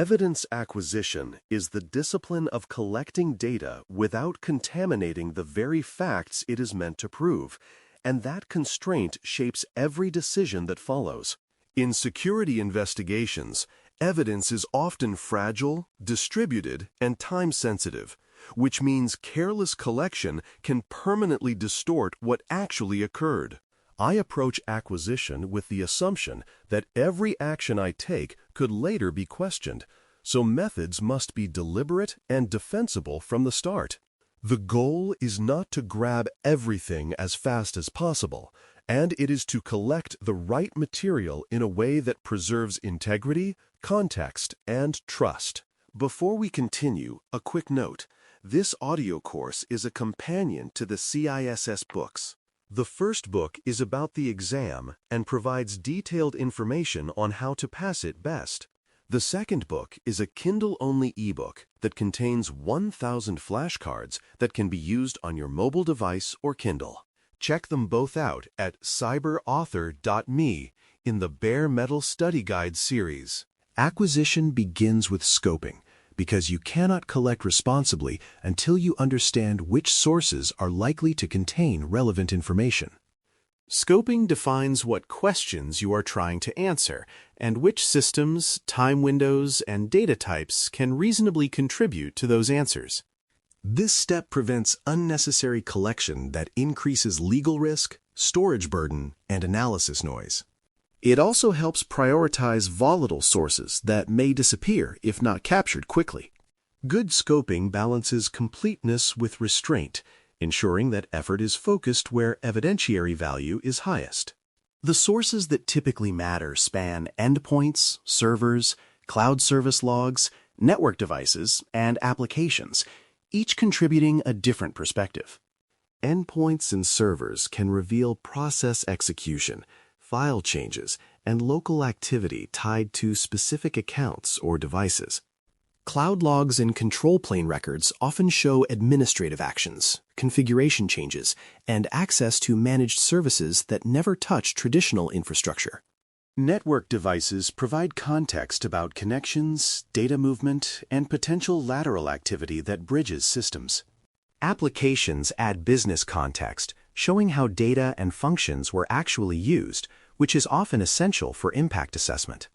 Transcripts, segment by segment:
Evidence acquisition is the discipline of collecting data without contaminating the very facts it is meant to prove, and that constraint shapes every decision that follows. In security investigations, evidence is often fragile, distributed, and time-sensitive, which means careless collection can permanently distort what actually occurred. I approach acquisition with the assumption that every action I take could later be questioned, so methods must be deliberate and defensible from the start. The goal is not to grab everything as fast as possible, and it is to collect the right material in a way that preserves integrity, context, and trust. Before we continue, a quick note. This audio course is a companion to the CISS books. The first book is about the exam and provides detailed information on how to pass it best. The second book is a Kindle-only ebook that contains 1,000 flashcards that can be used on your mobile device or Kindle. Check them both out at cyberauthor.me in the Bare Metal Study Guide series. Acquisition begins with scoping, because you cannot collect responsibly until you understand which sources are likely to contain relevant information. Scoping defines what questions you are trying to answer and which systems, time windows, and data types can reasonably contribute to those answers. This step prevents unnecessary collection that increases legal risk, storage burden, and analysis noise. It also helps prioritize volatile sources that may disappear if not captured quickly. Good scoping balances completeness with restraint, ensuring that effort is focused where evidentiary value is highest. The sources that typically matter span endpoints, servers, cloud service logs, network devices, and applications, each contributing a different perspective. Endpoints and servers can reveal process execution, file changes, and local activity tied to specific accounts or devices. Cloud logs and control plane records often show administrative actions, configuration changes, and access to managed services that never touch traditional infrastructure. Network devices provide context about connections, data movement, and potential lateral activity that bridges systems. Applications add business context, showing how data and functions were actually used, which is often essential for impact assessment.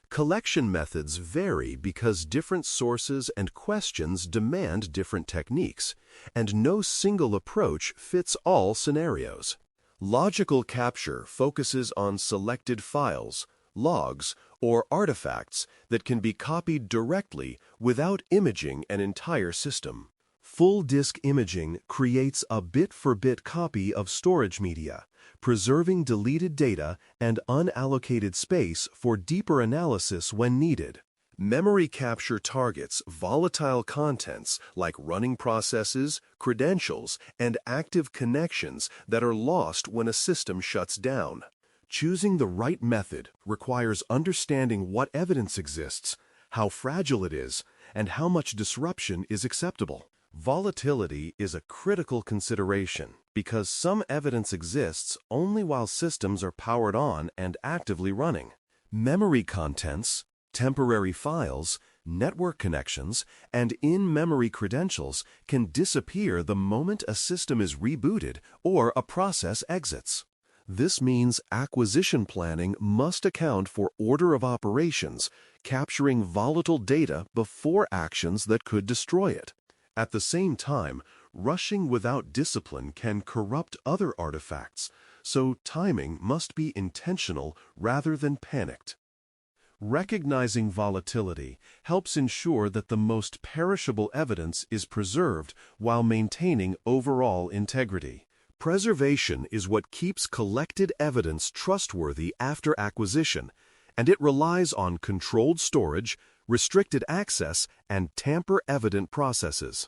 Collection methods vary because different sources and questions demand different techniques, and no single approach fits all scenarios. Logical capture focuses on selected files, logs, or artifacts that can be copied directly without imaging an entire system. Full disk imaging creates a bit-for-bit copy of storage media, preserving deleted data and unallocated space for deeper analysis when needed. Memory capture targets volatile contents like running processes, credentials, and active connections that are lost when a system shuts down. Choosing the right method requires understanding what evidence exists, how fragile it is, and how much disruption is acceptable. Volatility is a critical consideration because some evidence exists only while systems are powered on and actively running. Memory contents, temporary files, network connections, and in-memory credentials can disappear the moment a system is rebooted or a process exits. This means acquisition planning must account for order of operations, capturing volatile data before actions that could destroy it. At the same time, rushing without discipline can corrupt other artifacts, so timing must be intentional rather than panicked. Recognizing volatility helps ensure that the most perishable evidence is preserved while maintaining overall integrity. Preservation is what keeps collected evidence trustworthy after acquisition, and it relies on controlled storage, restricted access, and tamper-evident processes.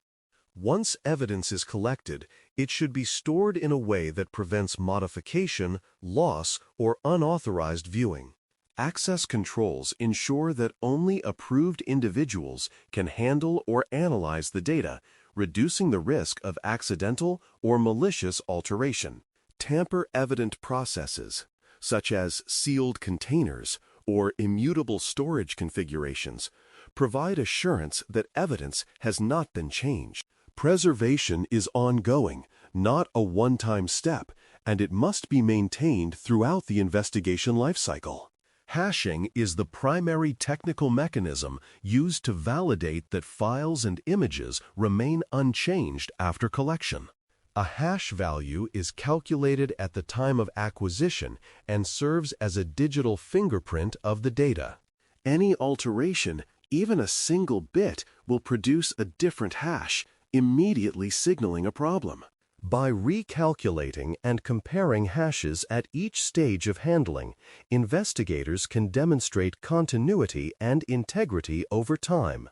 Once evidence is collected, it should be stored in a way that prevents modification, loss, or unauthorized viewing. Access controls ensure that only approved individuals can handle or analyze the data, reducing the risk of accidental or malicious alteration. Tamper-evident processes, such as sealed containers or immutable storage configurations, provide assurance that evidence has not been changed. Preservation is ongoing, not a one-time step, and it must be maintained throughout the investigation lifecycle. Hashing is the primary technical mechanism used to validate that files and images remain unchanged after collection. A hash value is calculated at the time of acquisition and serves as a digital fingerprint of the data. Any alteration, even a single bit, will produce a different hash, immediately signaling a problem. By recalculating and comparing hashes at each stage of handling, investigators can demonstrate continuity and integrity over time.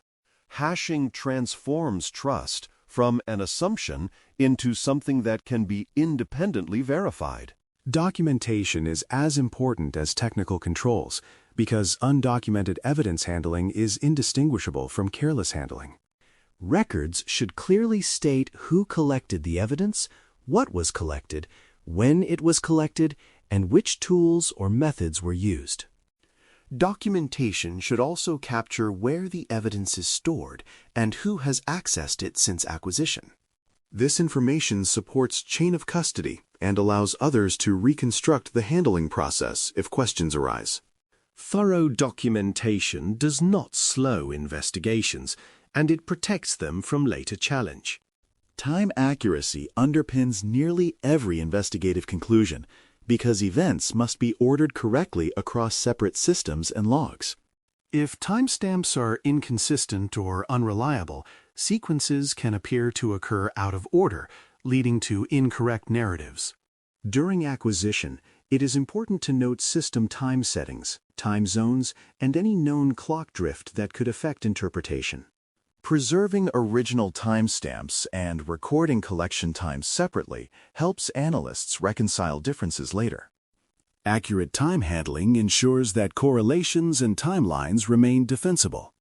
Hashing transforms trust from an assumption into something that can be independently verified. Documentation is as important as technical controls because undocumented evidence handling is indistinguishable from careless handling. Records should clearly state who collected the evidence, what was collected, when it was collected, and which tools or methods were used. Documentation should also capture where the evidence is stored and who has accessed it since acquisition. This information supports chain of custody and allows others to reconstruct the handling process if questions arise. Thorough documentation does not slow investigations, and it protects them from later challenge. Time accuracy underpins nearly every investigative conclusion because events must be ordered correctly across separate systems and logs. If timestamps are inconsistent or unreliable, sequences can appear to occur out of order, leading to incorrect narratives. During acquisition, it is important to note system time settings, time zones, and any known clock drift that could affect interpretation. Preserving original timestamps and recording collection times separately helps analysts reconcile differences later. Accurate time handling ensures that correlations and timelines remain defensible.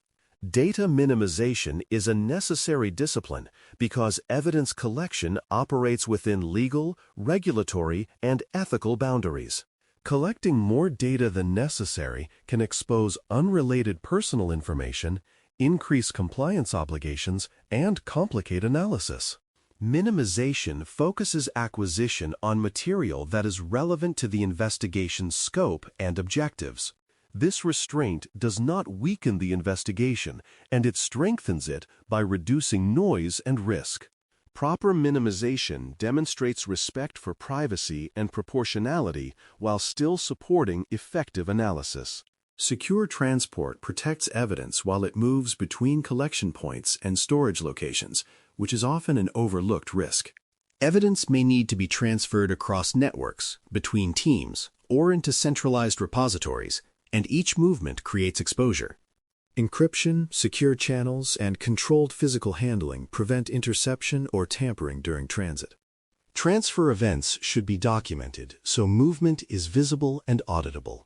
Data minimization is a necessary discipline because evidence collection operates within legal, regulatory, and ethical boundaries. Collecting more data than necessary can expose unrelated personal information, increase compliance obligations, and complicate analysis. Minimization focuses acquisition on material that is relevant to the investigation's scope and objectives. This restraint does not weaken the investigation, and it strengthens it by reducing noise and risk. Proper minimization demonstrates respect for privacy and proportionality while still supporting effective analysis. Secure transport protects evidence while it moves between collection points and storage locations, which is often an overlooked risk. Evidence may need to be transferred across networks, between teams, or into centralized repositories, and each movement creates exposure. Encryption, secure channels, and controlled physical handling prevent interception or tampering during transit. Transfer events should be documented so movement is visible and auditable.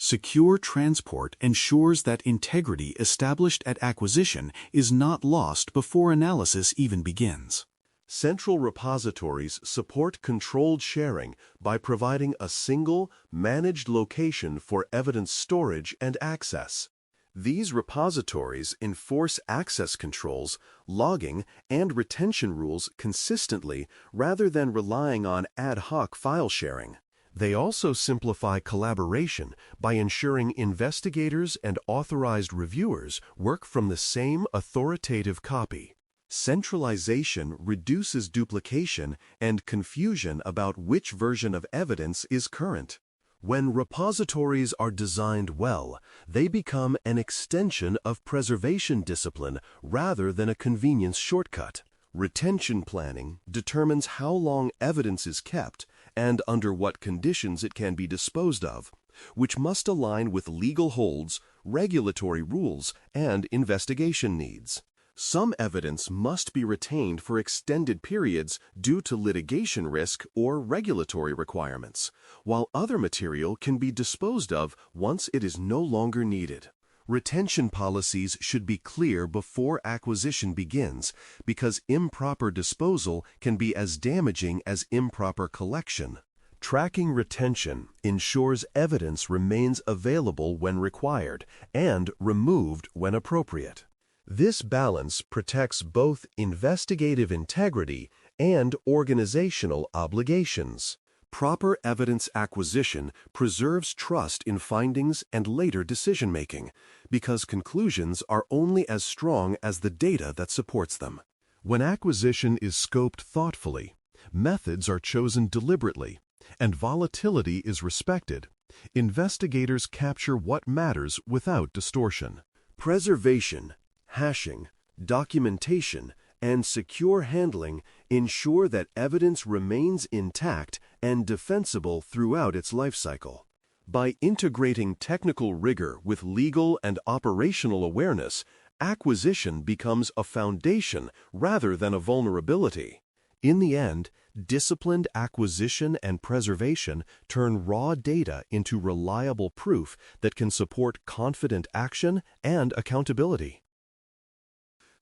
Secure transport ensures that integrity established at acquisition is not lost before analysis even begins. Central repositories support controlled sharing by providing a single, managed location for evidence storage and access. These repositories enforce access controls, logging, and retention rules consistently rather than relying on ad hoc file sharing. They also simplify collaboration by ensuring investigators and authorized reviewers work from the same authoritative copy. Centralization reduces duplication and confusion about which version of evidence is current. When repositories are designed well, they become an extension of preservation discipline rather than a convenience shortcut. Retention planning determines how long evidence is kept and under what conditions it can be disposed of, which must align with legal holds, regulatory rules, and investigation needs. Some evidence must be retained for extended periods due to litigation risk or regulatory requirements, while other material can be disposed of once it is no longer needed. Retention policies should be clear before acquisition begins because improper disposal can be as damaging as improper collection. Tracking retention ensures evidence remains available when required and removed when appropriate. This balance protects both investigative integrity and organizational obligations. Proper evidence acquisition preserves trust in findings and later decision-making, because conclusions are only as strong as the data that supports them. When acquisition is scoped thoughtfully, methods are chosen deliberately, and volatility is respected, investigators capture what matters without distortion. Preservation, hashing, documentation, and secure handling ensure that evidence remains intact and defensible throughout its life cycle. By integrating technical rigor with legal and operational awareness, acquisition becomes a foundation rather than a vulnerability. In the end, disciplined acquisition and preservation turn raw data into reliable proof that can support confident action and accountability.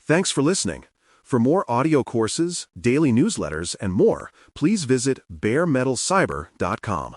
Thanks for listening. For more audio courses, daily newsletters, and more, please visit baremetalcyber.com.